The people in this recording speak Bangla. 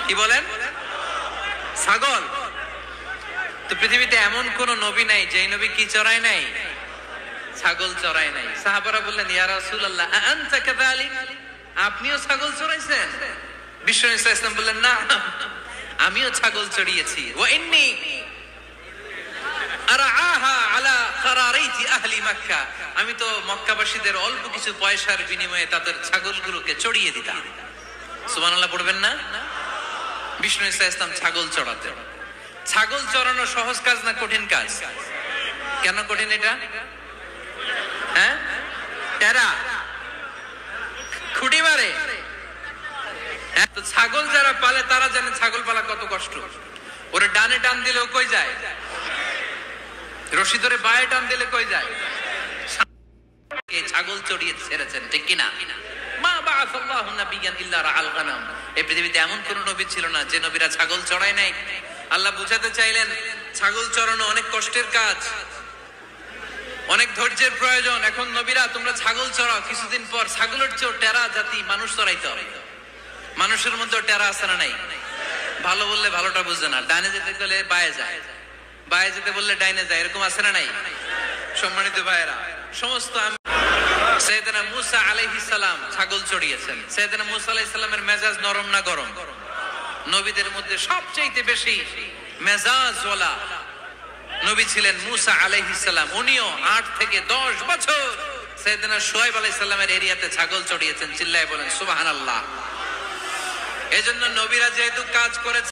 কি বলেন? ছাগল। তো পৃথিবীতে এমন কোন নবী নাই যে নবী কি চড়ায় নাই? ছাগল চড়ায় নাই। সাহাবারা বললেন, ইয়া রাসূলুল্লাহ আনতা কাযালিক, আপনিও ছাগল চড়াইছেন? বিষ্ণু সাল্লাল্লাহু আলাইহি ওয়াসাল্লাম বললেন, না, আমিও ছাগল চড়িয়েছি। ওয়া ইন্নী আরআহা আলা কারারিতি আহলি মক্কা, আমি তো মক্কাবাসীদের অল্প কিছু পয়সার বিনিময়ে তাদের ছাগলগুলোকে চড়িয়ে দিতাম। সুবহানাল্লাহ পড়বেন না? বিষ্ণু সাল্লাল্লাহু আলাইহি ওয়াসাল্লাম ছাগল চড়াতেন। ছাগল চড়ানো সহজ কাজ না কঠিন কাজ? কেন কঠিন এটা? হ্যাঁ, টেরা খুঁটি মারে। তো ছাগল যারা পালে তারা জানে ছাগল পালা কত কষ্ট। ওরে ডানে টান দিলেও কই যায়, রশি ধরে বায়ে টান দিলে কই যায়। ছাগল চড়িয়ে ছেড়েছেন, ঠিক কিনা? মা বাআসাল্লাহু নাবিয়ান ইল্লা রাআল গানাম, এই পৃথিবীতে এমন কোন নবী ছিল না যে নবীরা ছাগল চড়ায় নাই। আল্লাহ বুঝাতে চাইলেন ছাগল চড়ানো অনেক কষ্টের কাজ, অনেক ধৈর্যের প্রয়োজন। এখন নবীরা তোমরা ছাগল চড়াও, কিছুদিন পর ছাগলের চেয়েও টেরা জাতি মানুষ চড়াইতে হবে। মানুষের মধ্যে টেরা আছে না নাই? ভালো বললে ভালোটা বুঝে না, ডাইনে যেতে গেলে বায়ে যায়, বায়ে যেতে বললে ডাইনে যায়, এরকম আছে না নাই? সম্মানিত ভাইয়েরা, সমস্ত সাইয়েদনা মুসা আলাইহিস সালাম ছাগল চড়িয়েছেন। সাইয়েদনা মুসা আলাইহিস সালামের মেজাজ নরম না গরম? নবীদের মধ্যে সবচেয়ে বেশি মেজাজওয়ালা নবী ছিলেন মুসা আলাইহিস সালাম। উনিও 8 থেকে 10 বছর সাইয়েদনা শুআয়ব আলাইহিস সালামের এরিয়াতে ছাগল চড়িয়েছেন। চিল্লায় বলেন সুবহানাল্লাহ। এজন্য নবীরা যেহেতু কাজ করেছে